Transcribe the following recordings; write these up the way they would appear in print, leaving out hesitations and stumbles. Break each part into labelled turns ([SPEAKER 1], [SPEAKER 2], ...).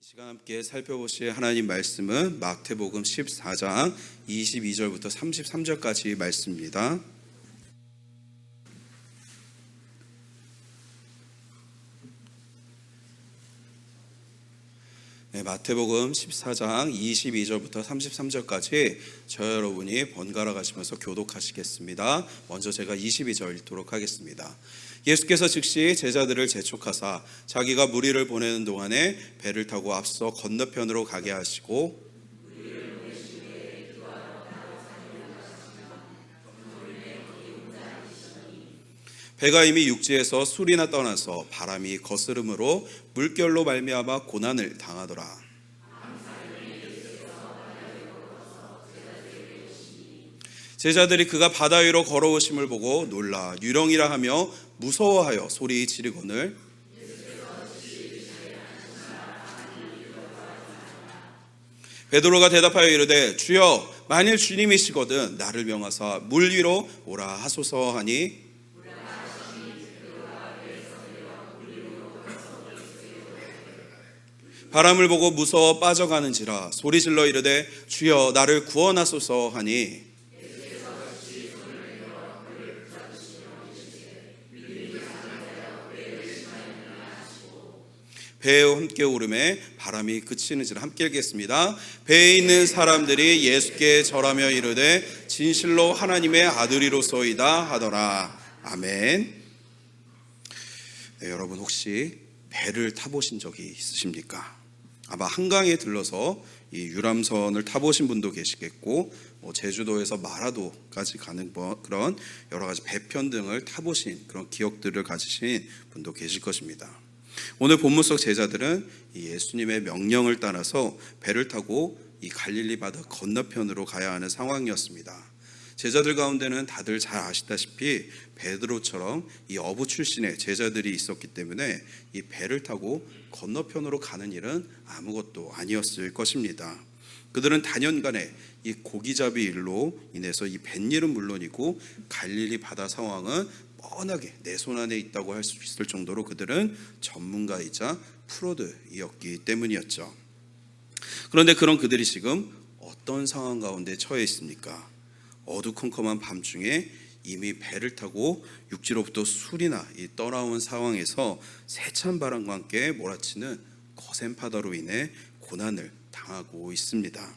[SPEAKER 1] 이 시간 함께 살펴보실 하나님 말씀은 마태복음 14장 22절부터 33절까지 말씀입니다. 마태복음 14장 22절부터 33절까지 저 여러분이 번갈아 가시면서 교독하시겠습니다. 먼저 제가 22절 읽도록 하겠습니다. 예수께서 즉시 제자들을 재촉하사 자기가 무리를 보내는 동안에 배를 타고 앞서 건너편으로 가게 하시고 배가 이미 육지에서 술이나 떠나서 바람이 거스름으로 물결로 말미암아 고난을 당하더라. 제자들이 그가 바다 위로 걸어오심을 보고 놀라 유령이라 하며 무서워하여 소리 지르거늘 베드로가 대답하여 이르되 주여 만일 주님이시거든 나를 명하사 물 위로 오라 하소서 하니 바람을 보고 무서워 빠져가는지라 소리질러 이르되 주여 나를 구원하소서 하니 배에 함께 오름에 바람이 그치는지라. 함께 읽겠습니다. 배에 있는 사람들이 예수께 절하며 이르되 진실로 하나님의 아들이로소이다 하더라. 아멘. 네, 여러분 혹시 배를 타보신 적이 있으십니까? 아마 한강에 들러서 이 유람선을 타보신 분도 계시겠고 제주도에서 마라도까지 가는 그런 여러 가지 배편 등을 타보신 그런 기억들을 가지신 분도 계실 것입니다. 오늘 본문 속 제자들은 이 예수님의 명령을 따라서 배를 타고 이 갈릴리 바다 건너편으로 가야 하는 상황이었습니다. 제자들 가운데는 다들 잘 아시다시피 베드로처럼 이 어부 출신의 제자들이 있었기 때문에 이 배를 타고 건너편으로 가는 일은 아무것도 아니었을 것입니다. 그들은 단연간에 이 고기잡이 일로 인해서 이 뱃일은 물론이고 갈릴리 바다 상황은 뻔하게 내 손 안에 있다고 할 수 있을 정도로 그들은 전문가이자 프로들이었기 때문이었죠. 그런데 그런 그들이 지금 어떤 상황 가운데 처해 있습니까? 어두컴컴한 밤중에 이미 배를 타고 육지로부터 술이나 떠나온 상황에서 세찬 바람과 함께 몰아치는 거센 바다로 인해 고난을 당하고 있습니다.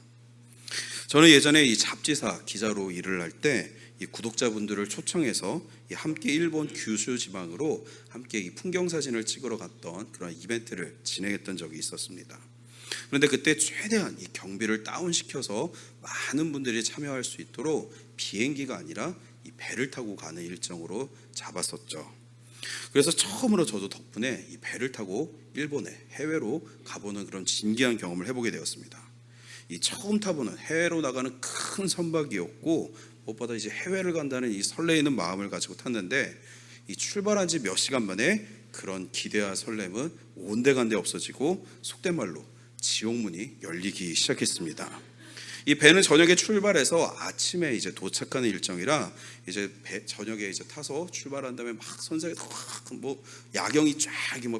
[SPEAKER 1] 저는 예전에 이 잡지사 기자로 일을 할 때 이 구독자분들을 초청해서 함께 일본 규슈 지방으로 함께 이 풍경 사진을 찍으러 갔던 그런 이벤트를 진행했던 적이 있었습니다. 그런데 그때 최대한 이 경비를 다운시켜서 많은 분들이 참여할 수 있도록 비행기가 아니라 이 배를 타고 가는 일정으로 잡았었죠. 그래서 처음으로 저도 덕분에 이 배를 타고 일본에 해외로 가보는 그런 진기한 경험을 해보게 되었습니다. 이 처음 타보는 해외로 나가는 큰 선박이었고 무엇보다 이제 해외를 간다는 이 설레이는 마음을 가지고 탔는데 이 출발한 지 몇 시간 만에 그런 기대와 설렘은 온데간데 없어지고 속된 말로 지옥문이 열리기 시작했습니다. 이 배는 저녁에 출발해서 아침에 이제 도착하는 일정이라 이제 저녁에 이제 타서 출발한 다음에 막 선상에 뭐 야경이 쫙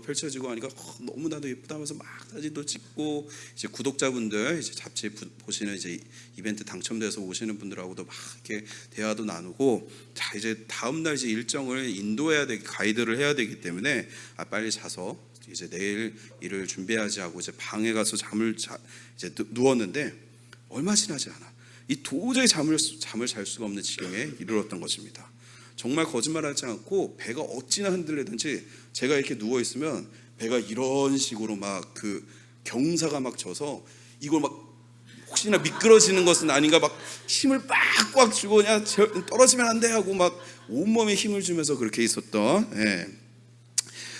[SPEAKER 1] 펼쳐지고 하니까 너무나도 예쁘다면서 막 사진도 찍고 이제 구독자분들 이제 잡지 보시는 이제 이벤트 당첨돼서 오시는 분들하고도 막 이렇게 대화도 나누고 자 이제 다음 날 이제 일정을 인도해야 되기 가이드를 해야 되기 때문에 빨리 자서 이제 내일 일을 준비하지 하고 이제 방에 가서 이제 누웠는데 얼마 지나지 않아 이 도저히 잠을 잘 수가 없는 지경에 이르렀던 것입니다. 정말 거짓말하지 않고 배가 어찌나 흔들리든지 제가 이렇게 누워 있으면 배가 이런 식으로 막 그 경사가 막 져서 이걸 막 혹시나 미끄러지는 것은 아닌가 막 힘을 빡꽉 주고 그냥 떨어지면 안 돼 하고 막 온몸에 힘을 주면서 그렇게 있었던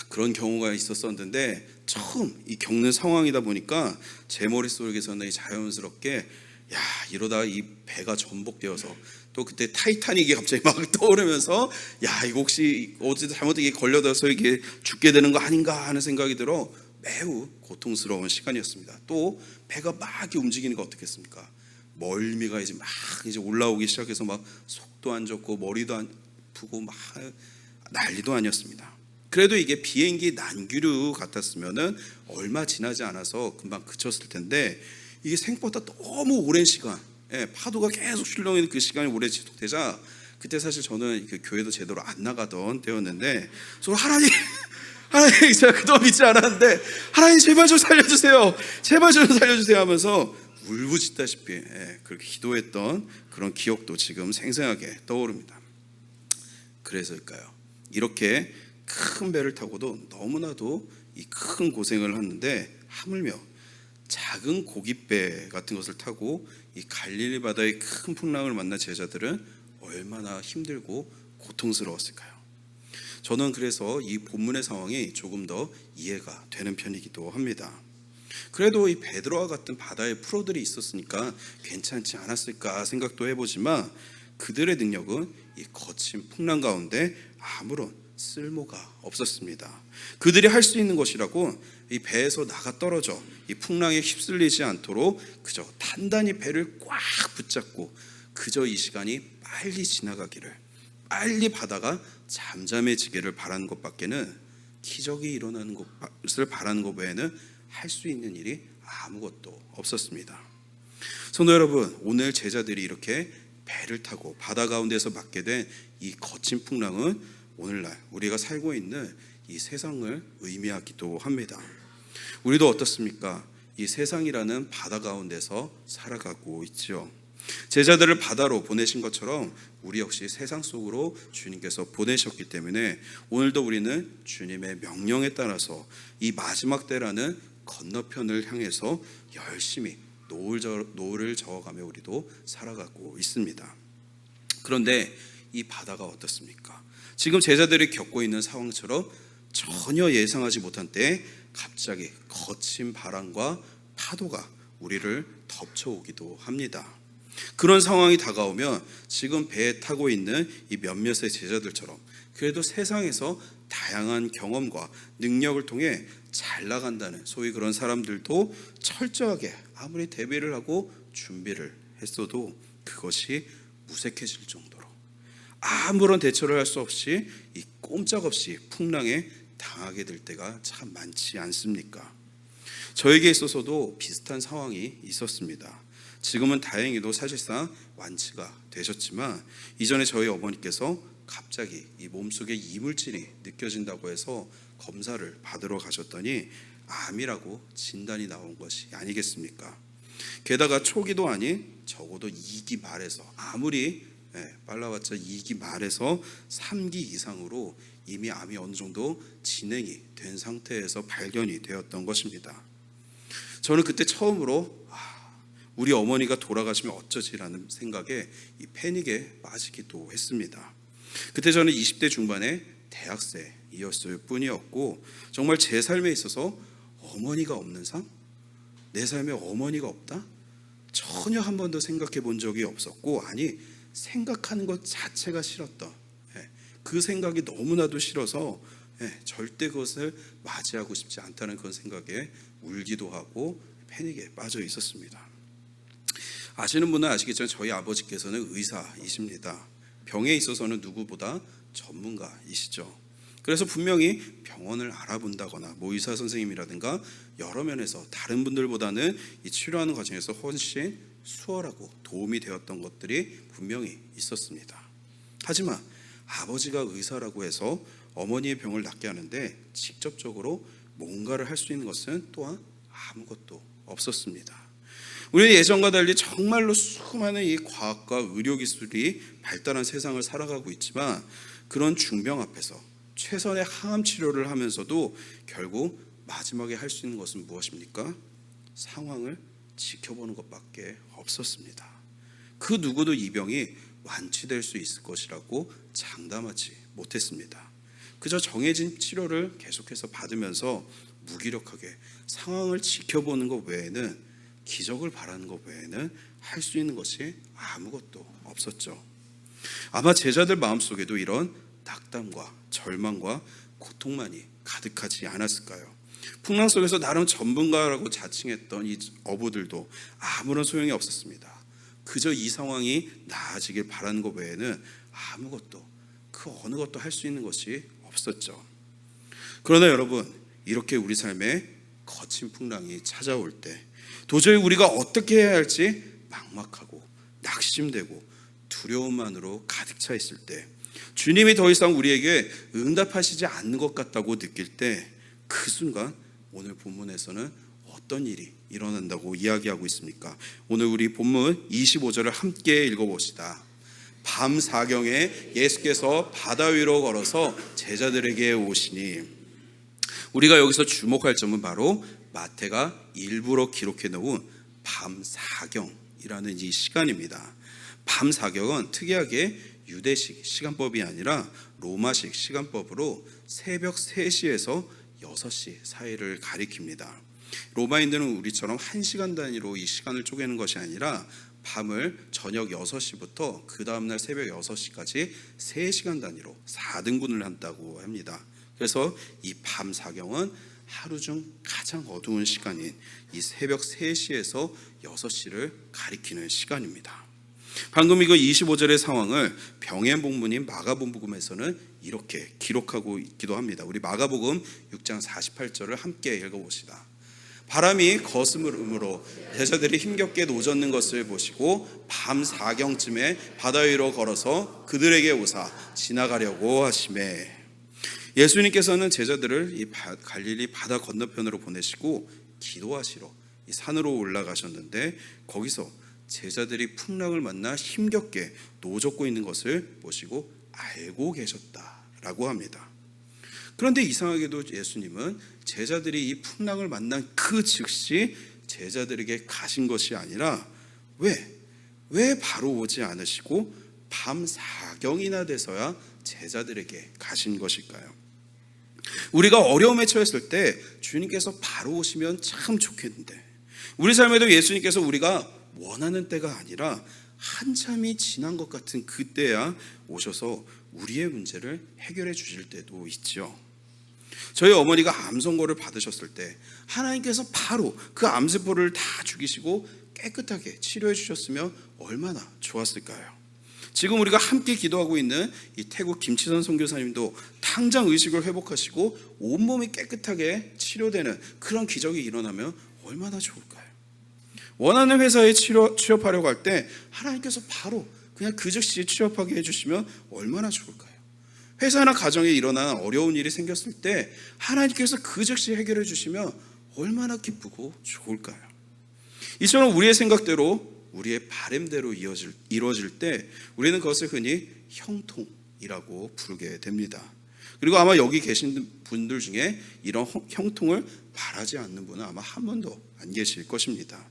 [SPEAKER 1] 그런 경우가 있었었는데 처음 이 겪는 상황이다 보니까 제 머릿속에서는 자연스럽게 야 이러다 이 배가 전복되어서 또 그때 타이타닉이 갑자기 막 떠오르면서 야 이거 혹시 어디 잘못되게 걸려들어서 이게 죽게 되는 거 아닌가 하는 생각이 들어 매우 고통스러운 시간이었습니다. 또 배가 막 이렇게 움직이는 거 어떻겠습니까? 멀미가 이제 막 이제 올라오기 시작해서 막 속도 안 좋고 머리도 안 아프고 막 난리도 아니었습니다. 그래도 이게 비행기 난기류 같았으면은 얼마 지나지 않아서 금방 그쳤을 텐데 이게 생각보다 너무 오랜 시간, 파도가 계속 출렁이는 그 시간이 오래 지속되자 그때 사실 저는 그 교회도 제대로 안 나가던 때였는데 저는 하나님 제가 그동안 믿지 않았는데 하나님 제발 좀 살려주세요, 제발 좀 살려주세요 하면서 울부짖다시피 그렇게 기도했던 그런 기억도 지금 생생하게 떠오릅니다. 그래서일까요? 이렇게 큰 배를 타고도 너무나도 이 큰 고생을 하는데 하물며 작은 고깃배 같은 것을 타고 이 갈릴리 바다의 큰 풍랑을 만난 제자들은 얼마나 힘들고 고통스러웠을까요? 저는 그래서 이 본문의 상황이 조금 더 이해가 되는 편이기도 합니다. 그래도 이 베드로와 같은 바다의 프로들이 있었으니까 괜찮지 않았을까 생각도 해보지만 그들의 능력은 이 거친 풍랑 가운데 아무런 쓸모가 없었습니다. 그들이 할 수 있는 것이라고 이 배에서 나가 떨어져 이 풍랑에 휩쓸리지 않도록 그저 단단히 배를 꽉 붙잡고 그저 이 시간이 빨리 지나가기를, 빨리 바다가 잠잠해지기를 바라는 것밖에는, 기적이 일어나는 것을 바라는 것 외에는 할 수 있는 일이 아무것도 없었습니다. 성도 여러분, 오늘 제자들이 이렇게 배를 타고 바다 가운데서 맞게 된 이 거친 풍랑은 오늘날 우리가 살고 있는 이 세상을 의미하기도 합니다. 우리도 어떻습니까? 이 세상이라는 바다 가운데서 살아가고 있죠. 제자들을 바다로 보내신 것처럼 우리 역시 세상 속으로 주님께서 보내셨기 때문에 오늘도 우리는 주님의 명령에 따라서 이 마지막 때라는 건너편을 향해서 열심히 노을을 저어가며 우리도 살아가고 있습니다. 그런데 이 바다가 어떻습니까? 지금 제자들이 겪고 있는 상황처럼 전혀 예상하지 못한 때에 갑자기 거친 바람과 파도가 우리를 덮쳐오기도 합니다. 그런 상황이 다가오면 지금 배에 타고 있는 이 몇몇의 제자들처럼 그래도 세상에서 다양한 경험과 능력을 통해 잘 나간다는 소위 그런 사람들도 철저하게 아무리 대비를 하고 준비를 했어도 그것이 무색해질 정도로 아무런 대처를 할 수 없이 이 꼼짝없이 풍랑에 당하게 될 때가 참 많지 않습니까? 저에게 있어서도 비슷한 상황이 있었습니다. 지금은 다행히도 사실상 완치가 되셨지만 이전에 저희 어머니께서 갑자기 이 몸속에 이물질이 느껴진다고 해서 검사를 받으러 가셨더니 암이라고 진단이 나온 것이 아니겠습니까? 게다가 초기도 아닌 적어도 2기 말에서 아무리 빨라봤자 2기 말에서 3기 이상으로 이미 암이 어느 정도 진행이 된 상태에서 발견이 되었던 것입니다. 저는 그때 처음으로 우리 어머니가 돌아가시면 어쩌지라는 생각에 이 패닉에 빠지기도 했습니다. 그때 저는 20대 중반의 대학생이었을 뿐이었고 정말 제 삶에 있어서 어머니가 없는 삶? 내 삶에 어머니가 없다? 전혀 한 번도 생각해 본 적이 없었고 아니 생각하는 것 자체가 싫었던 그 생각이 너무나도 싫어서 절대 그것을 맞이하고 싶지 않다는 그런 생각에 울기도 하고 패닉에 빠져 있었습니다. 아시는 분은 아시겠지만 저희 아버지께서는 의사이십니다. 병에 있어서는 누구보다 전문가이시죠. 그래서 분명히 병원을 알아본다거나 의사 선생님이라든가 여러 면에서 다른 분들보다는 이 치료하는 과정에서 훨씬 수월하고 도움이 되었던 것들이 분명히 있었습니다. 하지만 아버지가 의사라고 해서 어머니의 병을 낫게 하는데 직접적으로 뭔가를 할 수 있는 것은 또한 아무것도 없었습니다. 우리는 예전과 달리 정말로 수많은 이 과학과 의료기술이 발달한 세상을 살아가고 있지만 그런 중병 앞에서 최선의 항암 치료를 하면서도 결국 마지막에 할 수 있는 것은 무엇입니까? 상황을 지켜보는 것밖에 없었습니다. 그 누구도 이 병이 완치될 수 있을 것이라고 장담하지 못했습니다. 그저 정해진 치료를 계속해서 받으면서 무기력하게 상황을 지켜보는 것 외에는, 기적을 바라는 것 외에는 할 수 있는 것이 아무것도 없었죠. 아마 제자들 마음속에도 이런 낙담과 절망과 고통만이 가득하지 않았을까요? 풍랑 속에서 나름 전문가라고 자칭했던 이 어부들도 아무런 소용이 없었습니다. 그저 이 상황이 나아지길 바라는 것 외에는 아무것도, 그 어느 것도 할 수 있는 것이 없었죠. 그러나 여러분, 이렇게 우리 삶에 거친 풍랑이 찾아올 때 도저히 우리가 어떻게 해야 할지 막막하고 낙심되고 두려움만으로 가득 차 있을 때, 주님이 더 이상 우리에게 응답하시지 않는 것 같다고 느낄 때, 그 순간 오늘 본문에서는 어떤 일이 일어난다고 이야기하고 있습니까? 오늘 우리 본문 25절을 함께 읽어봅시다. 밤 사경에 예수께서 바다 위로 걸어서 제자들에게 오시니, 우리가 여기서 주목할 점은 바로 마태가 일부러 기록해 놓은 밤 사경이라는 이 시간입니다. 밤 사경은 특이하게 유대식 시간법이 아니라 로마식 시간법으로 새벽 3시에서 6시 사이를 가리킵니다. 로마인들은 우리처럼 1시간 단위로 이 시간을 쪼개는 것이 아니라 밤을 저녁 6시부터 그 다음날 새벽 6시까지 3시간 단위로 4등분을 한다고 합니다. 그래서 이 밤 사경은 하루 중 가장 어두운 시간인 이 새벽 3시에서 6시를 가리키는 시간입니다. 방금 이거 25절의 상황을 병행복문인 마가복음에서는 이렇게 기록하고 있기도 합니다. 우리 마가복음 6장 48절을 함께 읽어봅시다. 바람이 거스름으로 제자들이 힘겹게 노젓는 것을 보시고 밤 사경쯤에 바다 위로 걸어서 그들에게 오사 지나가려고 하시매, 예수님께서는 제자들을 이 갈릴리 바다 건너편으로 보내시고 기도하시러 이 산으로 올라가셨는데, 거기서 제자들이 풍랑을 만나 힘겹게 노젓고 있는 것을 보시고 알고 계셨다라고 합니다. 그런데 이상하게도 예수님은 제자들이 이 풍랑을 만난 그 즉시 제자들에게 가신 것이 아니라 왜 바로 오지 않으시고 밤 사경이나 돼서야 제자들에게 가신 것일까요? 우리가 어려움에 처했을 때 주님께서 바로 오시면 참 좋겠는데, 우리 삶에도 예수님께서 우리가 원하는 때가 아니라 한참이 지난 것 같은 그때야 오셔서 우리의 문제를 해결해 주실 때도 있죠. 저희 어머니가 암 선고를 받으셨을 때 하나님께서 바로 그 암세포를 다 죽이시고 깨끗하게 치료해 주셨으면 얼마나 좋았을까요? 지금 우리가 함께 기도하고 있는 이 태국 김치선 선교사님도 당장 의식을 회복하시고 온몸이 깨끗하게 치료되는 그런 기적이 일어나면 얼마나 좋을까요? 원하는 회사에 취업하려고 할 때 하나님께서 바로 그냥 그 즉시 취업하게 해주시면 얼마나 좋을까요? 회사나 가정에 일어난 어려운 일이 생겼을 때 하나님께서 그 즉시 해결해 주시면 얼마나 기쁘고 좋을까요? 이처럼 우리의 생각대로, 우리의 바램대로 이루어질 때 우리는 그것을 흔히 형통이라고 부르게 됩니다. 그리고 아마 여기 계신 분들 중에 이런 형통을 바라지 않는 분은 아마 한 분도 안 계실 것입니다.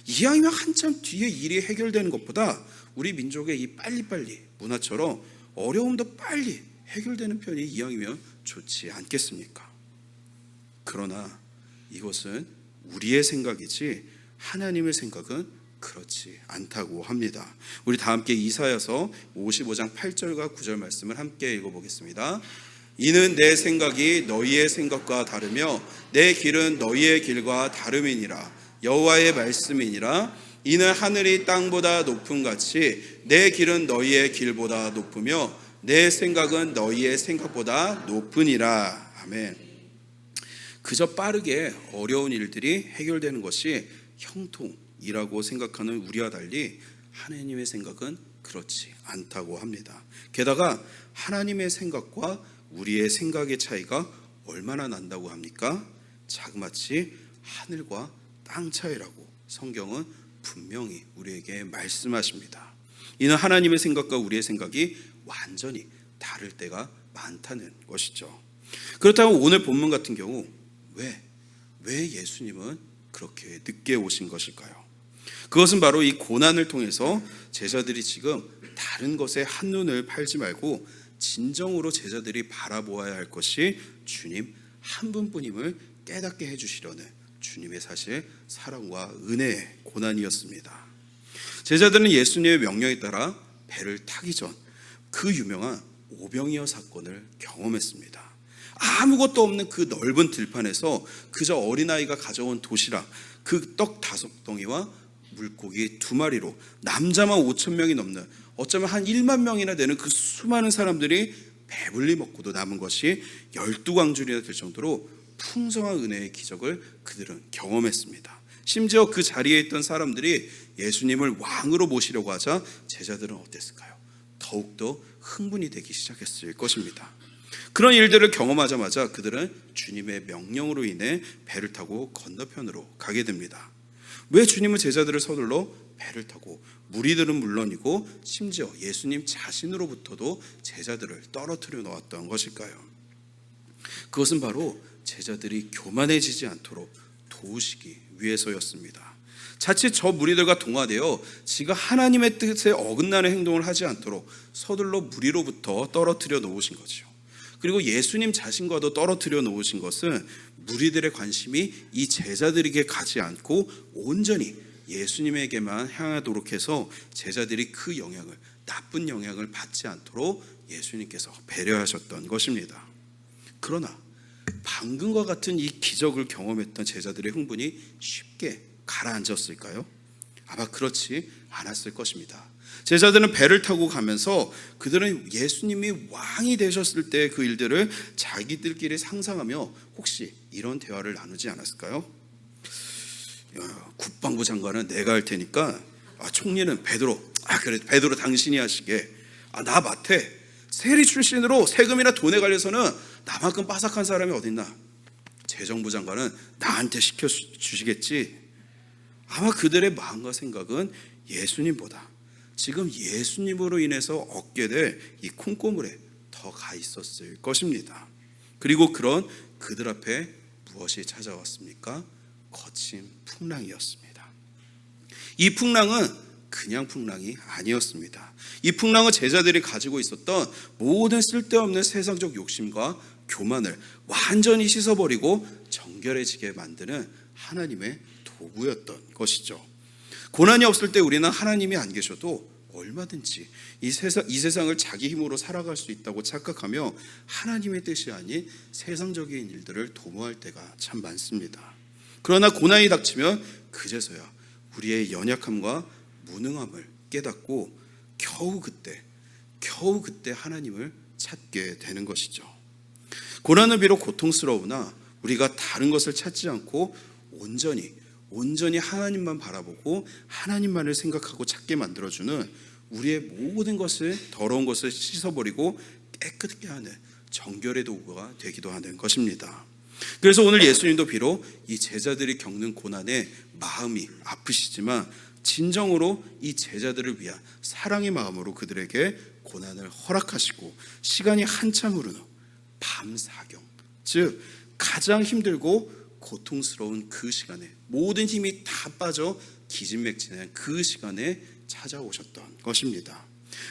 [SPEAKER 1] 이왕이면 한참 뒤에 일이 해결되는 것보다 우리 민족의 이 빨리빨리 문화처럼 어려움도 빨리 해결되는 편이 이왕이면 좋지 않겠습니까? 그러나 이것은 우리의 생각이지 하나님의 생각은 그렇지 않다고 합니다. 우리 다 함께 이사야서 55장 8절과 9절 말씀을 함께 읽어보겠습니다. 이는 내 생각이 너희의 생각과 다르며 내 길은 너희의 길과 다름이니라. 여호와의 말씀이니라. 이는 하늘이 땅보다 높음 같이 내 길은 너희의 길보다 높으며 내 생각은 너희의 생각보다 높으니라. 아멘. 그저 빠르게 어려운 일들이 해결되는 것이 형통이라고 생각하는 우리와 달리 하나님의 생각은 그렇지 않다고 합니다. 게다가 하나님의 생각과 우리의 생각의 차이가 얼마나 난다고 합니까? 자그마치 하늘과 땅 차이라고 성경은 분명히 우리에게 말씀하십니다. 이는 하나님의 생각과 우리의 생각이 완전히 다를 때가 많다는 것이죠. 그렇다면 오늘 본문 같은 경우 왜 예수님은 그렇게 늦게 오신 것일까요? 그것은 바로 이 고난을 통해서 제자들이 지금 다른 것에 한눈을 팔지 말고 진정으로 제자들이 바라보아야 할 것이 주님 한 분뿐임을 깨닫게 해주시려는 주님의 사실 사랑과 은혜의 고난이었습니다. 제자들은 예수님의 명령에 따라 배를 타기 전 그 유명한 오병이어 사건을 경험했습니다. 아무것도 없는 그 넓은 들판에서 그저 어린아이가 가져온 도시락 그 떡 5덩이와 물고기 2마리로 남자만 5,000명이 넘는, 어쩌면 한 1만 명이나 되는 그 수많은 사람들이 배불리 먹고도 남은 것이 12광줄이나 될 정도로 풍성한 은혜의 기적을 그들은 경험했습니다. 심지어 그 자리에 있던 사람들이 예수님을 왕으로 모시려고 하자 제자들은 어땠을까요? 더욱더 흥분이 되기 시작했을 것입니다. 그런 일들을 경험하자마자 그들은 주님의 명령으로 인해 배를 타고 건너편으로 가게 됩니다. 왜 주님은 제자들을 서둘러 배를 타고 무리들은 물론이고 심지어 예수님 자신으로부터도 제자들을 떨어뜨려 놓았던 것일까요? 그것은 바로 제자들이 교만해지지 않도록 도우시기 위해서였습니다. 자칫 저 무리들과 동화되어 지가 하나님의 뜻에 어긋나는 행동을 하지 않도록 서둘러 무리로부터 떨어뜨려 놓으신 거죠. 그리고 예수님 자신과도 떨어뜨려 놓으신 것은 무리들의 관심이 이 제자들에게 가지 않고 온전히 예수님에게만 향하도록 해서 제자들이 그 영향을, 나쁜 영향을 받지 않도록 예수님께서 배려하셨던 것입니다. 그러나 방금과 같은 이 기적을 경험했던 제자들의 흥분이 쉽게 가라앉았을까요? 아마 그렇지 않았을 것입니다. 제자들은 배를 타고 가면서 그들은 예수님이 왕이 되셨을 때 그 일들을 자기들끼리 상상하며 혹시 이런 대화를 나누지 않았을까요? 국방부 장관은 내가 할 테니까 총리는 베드로, 그래 베드로 당신이 하시게. 나 맡애. 세리 출신으로 세금이나 돈에 관해서는 나만큼 빠삭한 사람이 어딨나. 재정부 장관은 나한테 시켜주시겠지. 아마 그들의 마음과 생각은 예수님보다 지금 예수님으로 인해서 얻게 될 이 콩고물에 더 가 있었을 것입니다. 그리고 그런 그들 앞에 무엇이 찾아왔습니까? 거친 풍랑이었습니다. 이 풍랑은 그냥 풍랑이 아니었습니다. 이 풍랑은 제자들이 가지고 있었던 모든 쓸데없는 세상적 욕심과 교만을 완전히 씻어버리고 정결해지게 만드는 하나님의 도구였던 것이죠. 고난이 없을 때 우리는 하나님이 안 계셔도 얼마든지 이 세상을 자기 힘으로 살아갈 수 있다고 착각하며 하나님의 뜻이 아닌 세상적인 일들을 도모할 때가 참 많습니다. 그러나 고난이 닥치면 그제서야 우리의 연약함과 무능함을 깨닫고 겨우 그때 하나님을 찾게 되는 것이죠. 고난은 비록 고통스러우나 우리가 다른 것을 찾지 않고 온전히 하나님만 바라보고 하나님만을 생각하고 찾게 만들어주는 우리의 모든 것을, 더러운 것을 씻어버리고 깨끗게 하는 정결의 도구가 되기도 하는 것입니다. 그래서 오늘 예수님도 비록 이 제자들이 겪는 고난에 마음이 아프시지만 진정으로 이 제자들을 위한 사랑의 마음으로 그들에게 고난을 허락하시고 시간이 한참 흐른 후 밤사경, 즉 가장 힘들고 고통스러운 그 시간에 모든 힘이 다 빠져 기진맥진한 그 시간에 찾아오셨던 것입니다.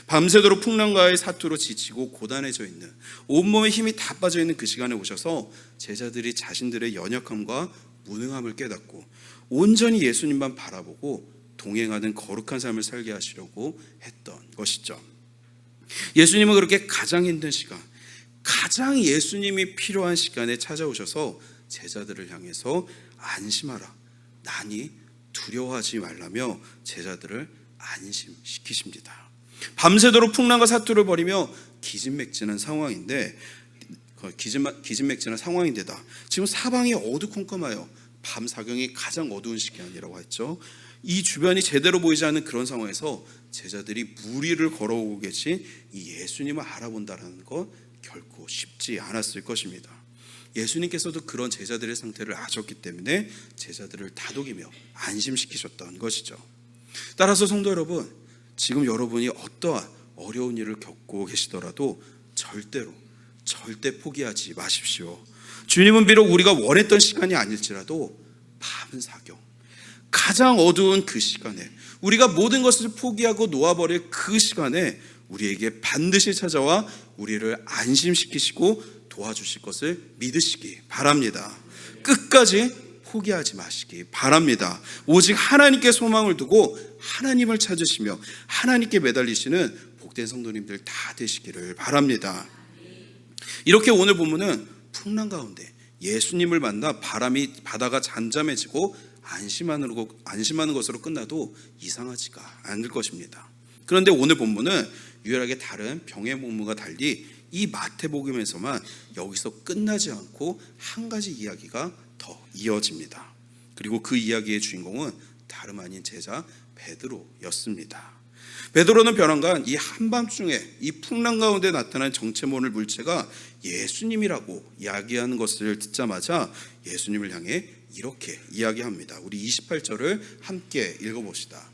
[SPEAKER 1] 밤새도록 풍랑과의 사투로 지치고 고단해져 있는, 온몸에 힘이 다 빠져 있는 그 시간에 오셔서 제자들이 자신들의 연약함과 무능함을 깨닫고 온전히 예수님만 바라보고 동행하는 거룩한 삶을 살게 하시려고 했던 것이죠. 예수님은 그렇게 가장 힘든 시간, 가장 예수님이 필요한 시간에 찾아오셔서 제자들을 향해서 안심하라, 나니 두려워하지 말라며 제자들을 안심시키십니다. 밤새도록 풍랑과 사투를 벌이며 기진맥진한 상황인데다 지금 사방이 어두컴컴하여 밤사경이 가장 어두운 시간이라고 했죠. 이 주변이 제대로 보이지 않는 그런 상황에서 제자들이 무리를 걸어오고 계신 이 예수님을 알아본다는 것 결코 쉽지 않았을 것입니다. 예수님께서도 그런 제자들의 상태를 아셨기 때문에 제자들을 다독이며 안심시키셨던 것이죠. 따라서 성도 여러분, 지금 여러분이 어떠한 어려운 일을 겪고 계시더라도 절대 포기하지 마십시오. 주님은 비록 우리가 원했던 시간이 아닐지라도 밤사경, 가장 어두운 그 시간에, 우리가 모든 것을 포기하고 놓아버릴 그 시간에 우리에게 반드시 찾아와 우리를 안심시키시고 도와주실 것을 믿으시기 바랍니다. 끝까지 포기하지 마시기 바랍니다. 오직 하나님께 소망을 두고 하나님을 찾으시며 하나님께 매달리시는 복된 성도님들 다 되시기를 바랍니다. 이렇게 오늘 본문은 풍랑 가운데 예수님을 만나 바다가 잠잠해지고 안심하는 것으로 끝나도 이상하지가 않을 것입니다. 그런데 오늘 본문은 유일하게 다른 병의 본문과 달리 이 마태복음에서만 여기서 끝나지 않고 한 가지 이야기가 더 이어집니다. 그리고 그 이야기의 주인공은 다름 아닌 제자 베드로였습니다. 베드로는 벼랑간 이 한밤중에 이 풍랑 가운데 나타난 정체 모를 물체가 예수님이라고 이야기하는 것을 듣자마자 예수님을 향해 이렇게 이야기합니다. 우리 28절을 함께 읽어봅시다.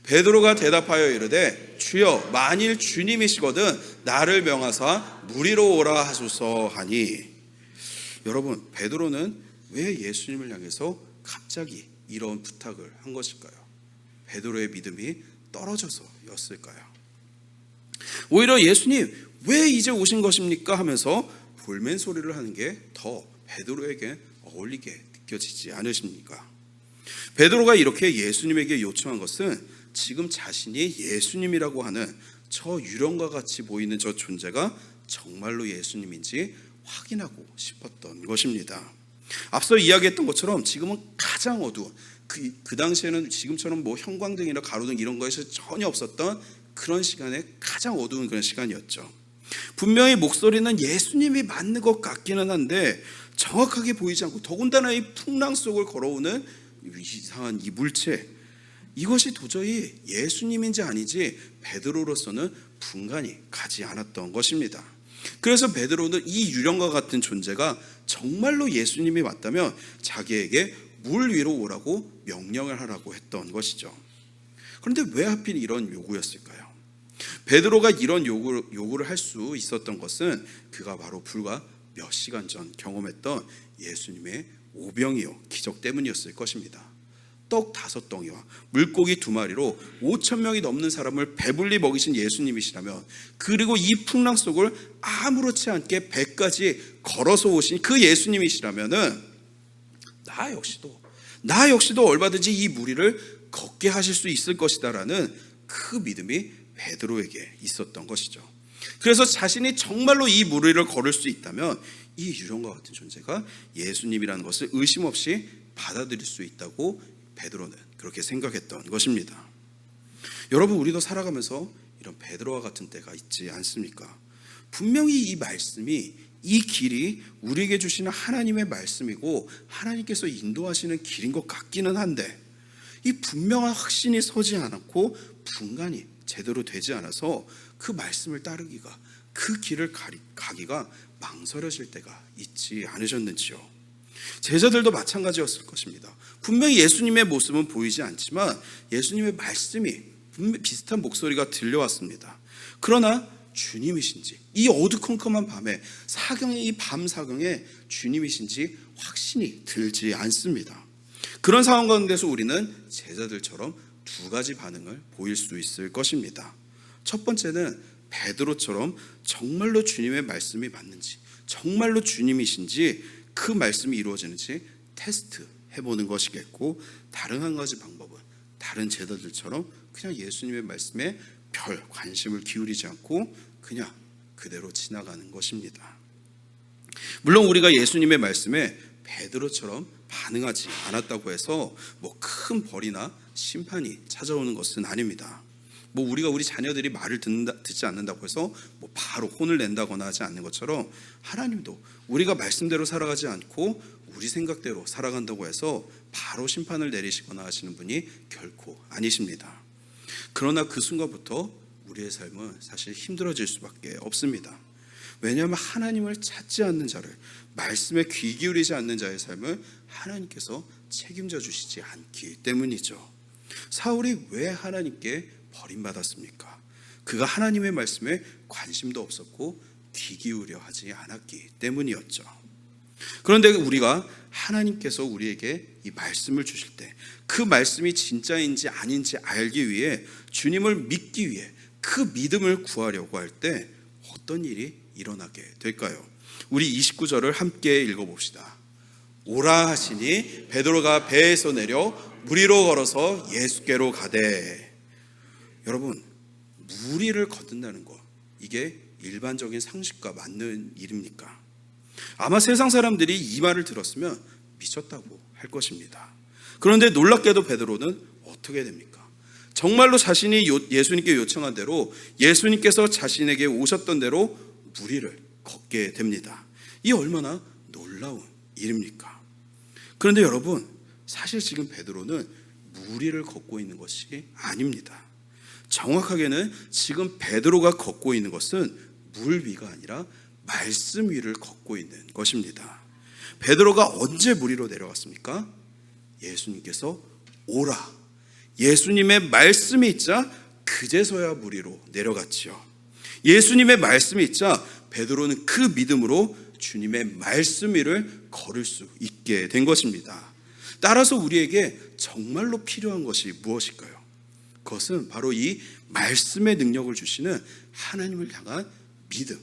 [SPEAKER 1] 베드로가 대답하여 이르되 주여 만일 주님이시거든 나를 명하사 무리로 오라 하소서 하니. 여러분, 베드로는 왜 예수님을 향해서 갑자기 이런 부탁을 한 것일까요? 베드로의 믿음이 떨어져서였을까요? 오히려 예수님 왜 이제 오신 것입니까 하면서 볼멘 소리를 하는 게 더 베드로에게 어울리게 느껴지지 않으십니까? 베드로가 이렇게 예수님에게 요청한 것은 지금 자신이 예수님이라고 하는 저 유령과 같이 보이는 저 존재가 정말로 예수님인지 확인하고 싶었던 것입니다. 앞서 이야기했던 것처럼 지금은 가장 어두운 그 당시에는 지금처럼 뭐 형광등이나 가로등 이런 것이 전혀 없었던 그런 시간에 가장 어두운 그런 시간이었죠. 분명히 목소리는 예수님이 맞는 것 같기는 한데 정확하게 보이지 않고, 더군다나 이 풍랑 속을 걸어오는 이상한 이 물체, 이것이 도저히 예수님인지 아닌지 베드로로서는 분간이 가지 않았던 것입니다. 그래서 베드로는 이 유령과 같은 존재가 정말로 예수님이 맞다면 자기에게 물 위로 오라고 명령을 하라고 했던 것이죠. 그런데 왜 하필 이런 요구였을까요? 베드로가 이런 요구를 할 수 있었던 것은 그가 바로 불과 몇 시간 전 경험했던 예수님의 오병이어 기적 때문이었을 것입니다. 떡 5덩이와 물고기 2마리로 5,000명이 넘는 사람을 배불리 먹이신 예수님이시라면, 그리고 이 풍랑 속을 아무렇지 않게 배까지 걸어서 오신 그 예수님이시라면은 나 역시도 얼마든지 이 무리를 걷게 하실 수 있을 것이다라는 그 믿음이 베드로에게 있었던 것이죠. 그래서 자신이 정말로 이 무리를 걸을 수 있다면 이 유령과 같은 존재가 예수님이라는 것을 의심 없이 받아들일 수 있다고 베드로는 그렇게 생각했던 것입니다. 여러분, 우리도 살아가면서 이런 베드로와 같은 때가 있지 않습니까? 분명히 이 말씀이, 이 길이 우리에게 주시는 하나님의 말씀이고 하나님께서 인도하시는 길인 것 같기는 한데, 이 분명한 확신이 서지 않았고 분간이 제대로 되지 않아서 그 말씀을 따르기가, 그 길을 가기가 망설여질 때가 있지 않으셨는지요? 제자들도 마찬가지였을 것입니다. 분명히 예수님의 모습은 보이지 않지만 예수님의 말씀이 분명히 비슷한 목소리가 들려왔습니다. 그러나 주님이신지, 이 어두컴컴한 밤에 이 밤 사경에 주님이신지 확신이 들지 않습니다. 그런 상황 가운데서 우리는 제자들처럼 2가지 반응을 보일 수 있을 것입니다. 첫 번째는 베드로처럼 정말로 주님의 말씀이 맞는지, 정말로 주님이신지, 그 말씀이 이루어지는지 테스트 해보는 것이겠고, 다른 한 가지 방법은 다른 제자들처럼 그냥 예수님의 말씀에 별 관심을 기울이지 않고 그냥 그대로 지나가는 것입니다. 물론 우리가 예수님의 말씀에 베드로처럼 반응하지 않았다고 해서 뭐 큰 벌이나 심판이 찾아오는 것은 아닙니다. 뭐 우리가 우리 자녀들이 말을 듣지 않는다고 해서 뭐 바로 혼을 낸다거나 하지 않는 것처럼, 하나님도 우리가 말씀대로 살아가지 않고 우리 생각대로 살아간다고 해서 바로 심판을 내리시거나 하시는 분이 결코 아니십니다. 그러나 그 순간부터 우리의 삶은 사실 힘들어질 수밖에 없습니다. 왜냐하면 하나님을 찾지 않는 자를, 말씀에 귀 기울이지 않는 자의 삶을 하나님께서 책임져 주시지 않기 때문이죠. 사울이 왜 하나님께 버림받았습니까? 그가 하나님의 말씀에 관심도 없었고 귀 기울여 하지 않았기 때문이었죠. 그런데 우리가 하나님께서 우리에게 이 말씀을 주실 때 그 말씀이 진짜인지 아닌지 알기 위해, 주님을 믿기 위해 그 믿음을 구하려고 할 때 어떤 일이 일어나게 될까요? 우리 29절을 함께 읽어봅시다. 오라 하시니 베드로가 배에서 내려 무리로 걸어서 예수께로 가되. 여러분, 무리를 걷는다는 것, 이게 일반적인 상식과 맞는 일입니까? 아마 세상 사람들이 이 말을 들었으면 미쳤다고 할 것입니다. 그런데 놀랍게도 베드로는 어떻게 됩니까? 정말로 자신이 예수님께 요청한 대로, 예수님께서 자신에게 오셨던 대로 무리를 걷게 됩니다. 이 얼마나 놀라운 일입니까? 그런데 여러분, 사실 지금 베드로는 무리를 걷고 있는 것이 아닙니다. 정확하게는 지금 베드로가 걷고 있는 것은 물 위가 아니라 말씀 위를 걷고 있는 것입니다. 베드로가 언제 물 위로 내려갔습니까? 예수님께서 오라, 예수님의 말씀이 있자 그제서야 물 위로 내려갔지요. 예수님의 말씀이 있자 베드로는 그 믿음으로 주님의 말씀 위를 걸을 수 있게 된 것입니다. 따라서 우리에게 정말로 필요한 것이 무엇일까요? 그것은 바로 이 말씀의 능력을 주시는 하나님을 향한 믿음.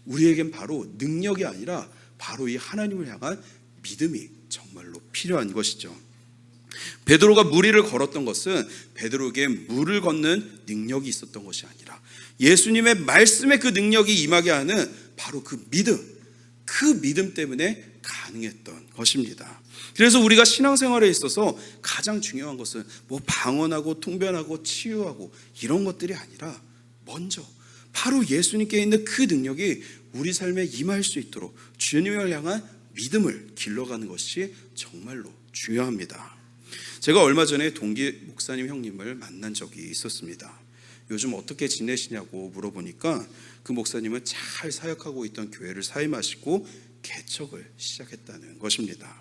[SPEAKER 1] 우리에겐 바로 능력이 아니라 바로 이 하나님을 향한 믿음이 정말로 필요한 것이죠. 베드로가 물 위를 걸었던 것은 베드로에게 물을 걷는 능력이 있었던 것이 아니라 예수님의 말씀에 그 능력이 임하게 하는 바로 그 믿음 때문에 가능했던 것입니다. 그래서 우리가 신앙생활에 있어서 가장 중요한 것은 뭐 방언하고 통변하고 치유하고 이런 것들이 아니라 먼저 바로 예수님께 있는 그 능력이 우리 삶에 임할 수 있도록 주님을 향한 믿음을 길러가는 것이 정말로 중요합니다. 제가 얼마 전에 동기 목사님 형님을 만난 적이 있었습니다. 요즘 어떻게 지내시냐고 물어보니까 그 목사님은 잘 사역하고 있던 교회를 사임하시고 개척을 시작했다는 것입니다.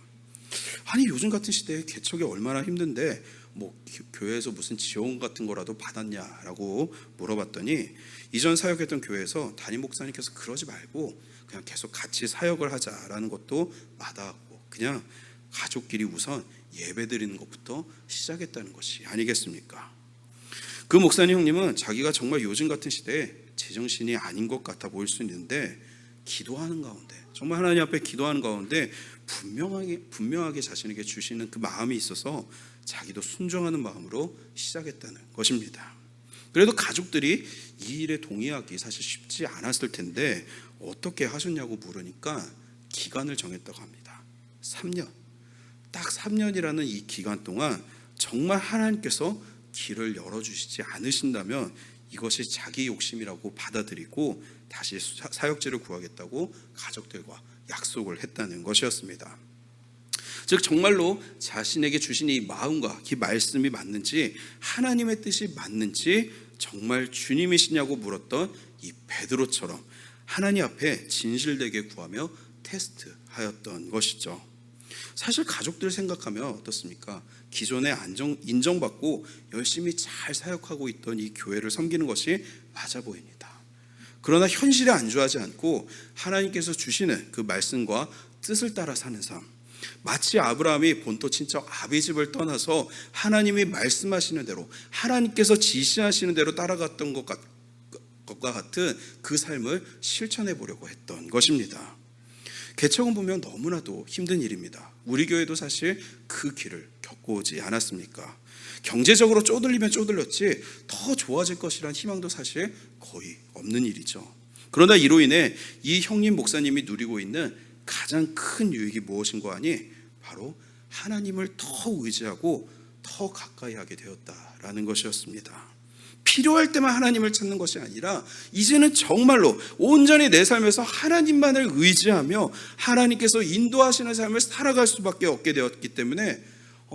[SPEAKER 1] 아니, 요즘 같은 시대에 개척이 얼마나 힘든데 뭐 교회에서 무슨 지원 같은 거라도 받았냐라고 물어봤더니 이전 사역했던 교회에서 담임 목사님께서 그러지 말고 그냥 계속 같이 사역을 하자라는 것도 마다하고 그냥 가족끼리 우선 예배 드리는 것부터 시작했다는 것이 아니겠습니까? 그 목사님 형님은 자기가 정말 요즘 같은 시대에 제정신이 아닌 것 같아 보일 수 있는데 기도하는 가운데, 정말 하나님 앞에 기도하는 가운데 분명하게 자신에게 주시는 그 마음이 있어서 자기도 순종하는 마음으로 시작했다는 것입니다. 그래도 가족들이 이 일에 동의하기 사실 쉽지 않았을 텐데 어떻게 하셨냐고 물으니까 기간을 정했다고 합니다. 3년. 딱 3년이라는 이 기간 동안 정말 하나님께서 길을 열어주시지 않으신다면 이것이 자기 욕심이라고 받아들이고 다시 사역지를 구하겠다고 가족들과 약속을 했다는 것이었습니다. 즉 정말로 자신에게 주신 이 마음과 이 말씀이 맞는지, 하나님의 뜻이 맞는지 정말 주님이시냐고 물었던 이 베드로처럼 하나님 앞에 진실되게 구하며 테스트하였던 것이죠. 사실 가족들 생각하면 어떻습니까? 기존에 인정받고 열심히 잘 사역하고 있던 이 교회를 섬기는 것이 맞아 보입니다. 그러나 현실에 안주하지 않고 하나님께서 주시는 그 말씀과 뜻을 따라 사는 삶, 마치 아브라함이 본토 친척 아비집을 떠나서 하나님이 말씀하시는 대로, 하나님께서 지시하시는 대로 따라갔던 것과 같은 그 삶을 실천해 보려고 했던 것입니다. 개척은 보면 너무나도 힘든 일입니다. 우리 교회도 사실 그 길을 겪어오지 않았습니까? 경제적으로 쪼들리면 쪼들렸지 더 좋아질 것이란 희망도 사실 거의 없는 일이죠. 그러나 이로 인해 이 형님 목사님이 누리고 있는 가장 큰 유익이 무엇인가 하니 바로 하나님을 더 의지하고 더 가까이 하게 되었다라는 것이었습니다. 필요할 때만 하나님을 찾는 것이 아니라 이제는 정말로 온전히 내 삶에서 하나님만을 의지하며 하나님께서 인도하시는 삶을 살아갈 수밖에 없게 되었기 때문에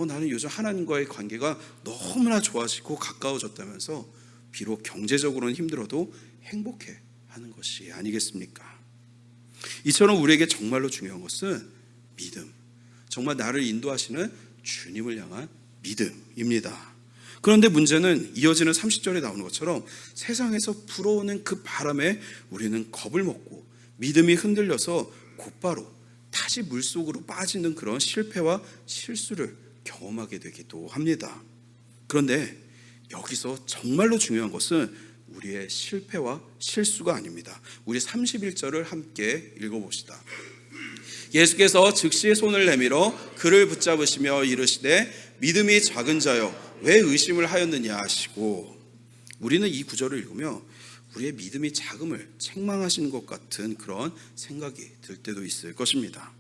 [SPEAKER 1] 나는 요즘 하나님과의 관계가 너무나 좋아지고 가까워졌다면서 비록 경제적으로는 힘들어도 행복해하는 것이 아니겠습니까? 이처럼 우리에게 정말로 중요한 것은 믿음, 정말 나를 인도하시는 주님을 향한 믿음입니다. 그런데 문제는 이어지는 30절에 나오는 것처럼 세상에서 불어오는 그 바람에 우리는 겁을 먹고 믿음이 흔들려서 곧바로 다시 물속으로 빠지는 그런 실패와 실수를 경험하게 되기도 합니다. 그런데 여기서 정말로 중요한 것은 우리의 실패와 실수가 아닙니다. 우리 31절을 함께 읽어봅시다. 예수께서 즉시 손을 내밀어 그를 붙잡으시며 이르시되 믿음이 작은 자여 왜 의심을 하였느냐 하시고, 우리는 이 구절을 읽으며 우리의 믿음이 작음을 책망하시는 것 같은 그런 생각이 들 때도 있을 것입니다.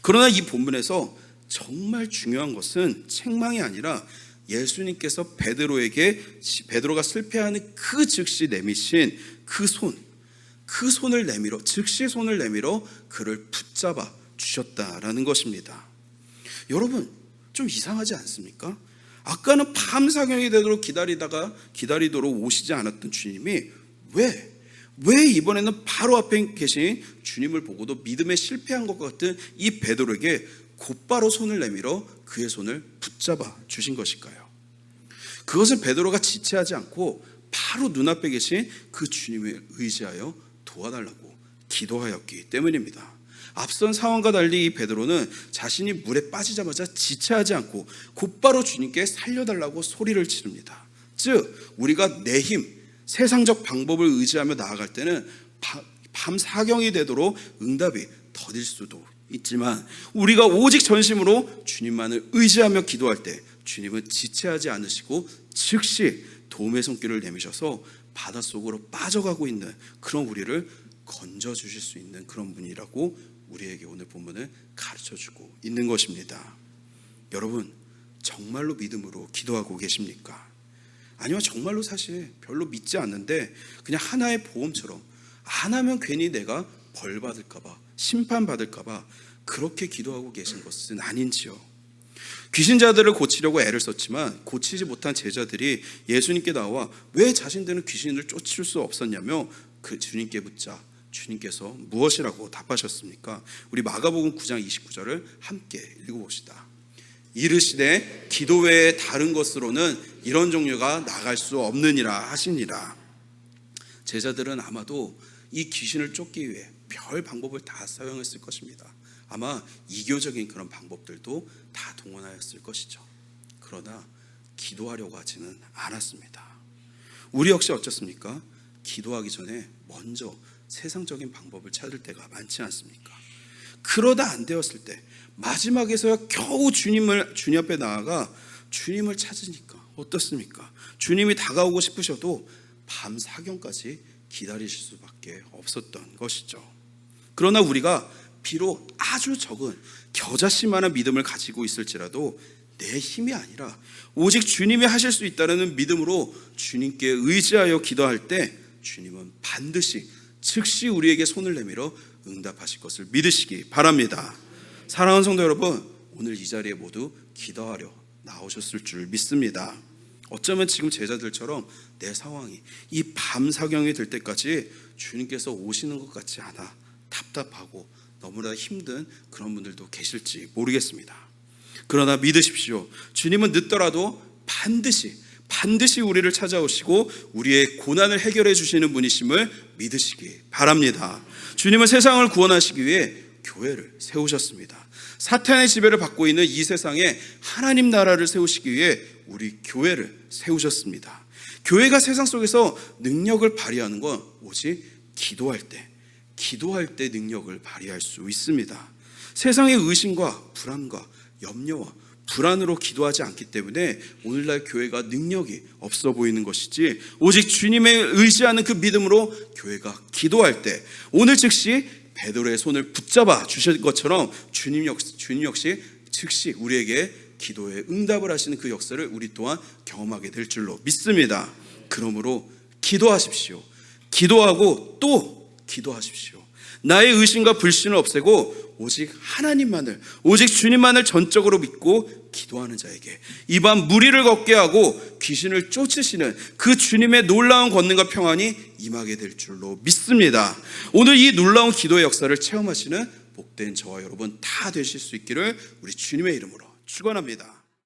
[SPEAKER 1] 그러나 이 본문에서 정말 중요한 것은 책망이 아니라 예수님께서 베드로가 실패하는 그 즉시 내미신 그 손, 그 손을 내밀어, 즉시 손을 내밀어 그를 붙잡아 주셨다라는 것입니다. 여러분, 좀 이상하지 않습니까? 아까는 밤 사경이 되도록 기다리도록 오시지 않았던 주님이 왜 이번에는 바로 앞에 계신 주님을 보고도 믿음에 실패한 것 같은 이 베드로에게 곧바로 손을 내밀어 그의 손을 붙잡아 주신 것일까요? 그것은 베드로가 지체하지 않고 바로 눈앞에 계신 그 주님을 의지하여 도와달라고 기도하였기 때문입니다. 앞선 상황과 달리 이 베드로는 자신이 물에 빠지자마자 지체하지 않고 곧바로 주님께 살려달라고 소리를 지릅니다. 즉 우리가 내 힘, 세상적 방법을 의지하며 나아갈 때는 밤 사경이 되도록 응답이 더딜 수도 있지만, 우리가 오직 전심으로 주님만을 의지하며 기도할 때 주님은 지체하지 않으시고 즉시 도움의 손길을 내미셔서 바닷속으로 빠져가고 있는 그런 우리를 건져주실 수 있는 그런 분이라고 우리에게 오늘 본문은 가르쳐주고 있는 것입니다. 여러분, 정말로 믿음으로 기도하고 계십니까? 아니면 정말로 사실 별로 믿지 않는데 그냥 하나의 보험처럼 안 하면 괜히 내가 벌 받을까봐, 심판받을까봐 그렇게 기도하고 계신 것은 아닌지요? 귀신자들을 고치려고 애를 썼지만 고치지 못한 제자들이 예수님께 나와 왜 자신들은 귀신을 쫓을 수 없었냐며 그 주님께 묻자 주님께서 무엇이라고 답하셨습니까? 우리 마가복음 9장 29절을 함께 읽어봅시다. 이르시되 기도 외에 다른 것으로는 이런 종류가 나갈 수 없느니라 하시니라. 제자들은 아마도 이 귀신을 쫓기 위해 별 방법을 다 사용했을 것입니다. 아마 이교적인 그런 방법들도 다 동원하였을 것이죠. 그러나 기도하려고 하지는 않았습니다. 우리 역시 어쩌습니까? 기도하기 전에 먼저 세상적인 방법을 찾을 때가 많지 않습니까? 그러다 안 되었을 때 마지막에서야 겨우 주님 앞에 나아가 주님을 찾으니까 어떻습니까? 주님이 다가오고 싶으셔도 밤 사경까지 기다리실 수밖에 없었던 것이죠. 그러나 우리가 비록 아주 적은 겨자씨만한 믿음을 가지고 있을지라도 내 힘이 아니라 오직 주님이 하실 수 있다는 믿음으로 주님께 의지하여 기도할 때 주님은 반드시 즉시 우리에게 손을 내밀어 응답하실 것을 믿으시기 바랍니다. 사랑하는 성도 여러분, 오늘 이 자리에 모두 기도하려 나오셨을 줄 믿습니다. 어쩌면 지금 제자들처럼 내 상황이 이 밤 사경이 될 때까지 주님께서 오시는 것 같지 않아 답답하고 너무나 힘든 그런 분들도 계실지 모르겠습니다. 그러나 믿으십시오. 주님은 늦더라도 반드시 우리를 찾아오시고 우리의 고난을 해결해 주시는 분이심을 믿으시기 바랍니다. 주님은 세상을 구원하시기 위해 교회를 세우셨습니다. 사탄의 지배를 받고 있는 이 세상에 하나님 나라를 세우시기 위해 우리 교회를 세우셨습니다. 교회가 세상 속에서 능력을 발휘하는 건 오직 기도할 때 능력을 발휘할 수 있습니다. 세상의 의심과 불안과 염려와 불안으로 기도하지 않기 때문에 오늘날 교회가 능력이 없어 보이는 것이지, 오직 주님에 의지하는 그 믿음으로 교회가 기도할 때 오늘 즉시 베드로의 손을 붙잡아 주실 것처럼 주님 역시 즉시 우리에게 기도에 응답을 하시는 그 역사를 우리 또한 경험하게 될 줄로 믿습니다. 그러므로 기도하십시오. 기도하고 또 기도하십시오. 나의 의심과 불신을 없애고 오직 하나님만을, 오직 주님만을 전적으로 믿고 기도하는 자에게 이 밤 무리를 걷게 하고 귀신을 쫓으시는 그 주님의 놀라운 권능과 평안이 임하게 될 줄로 믿습니다. 오늘 이 놀라운 기도의 역사를 체험하시는 복된 저와 여러분 다 되실 수 있기를 우리 주님의 이름으로 축원합니다.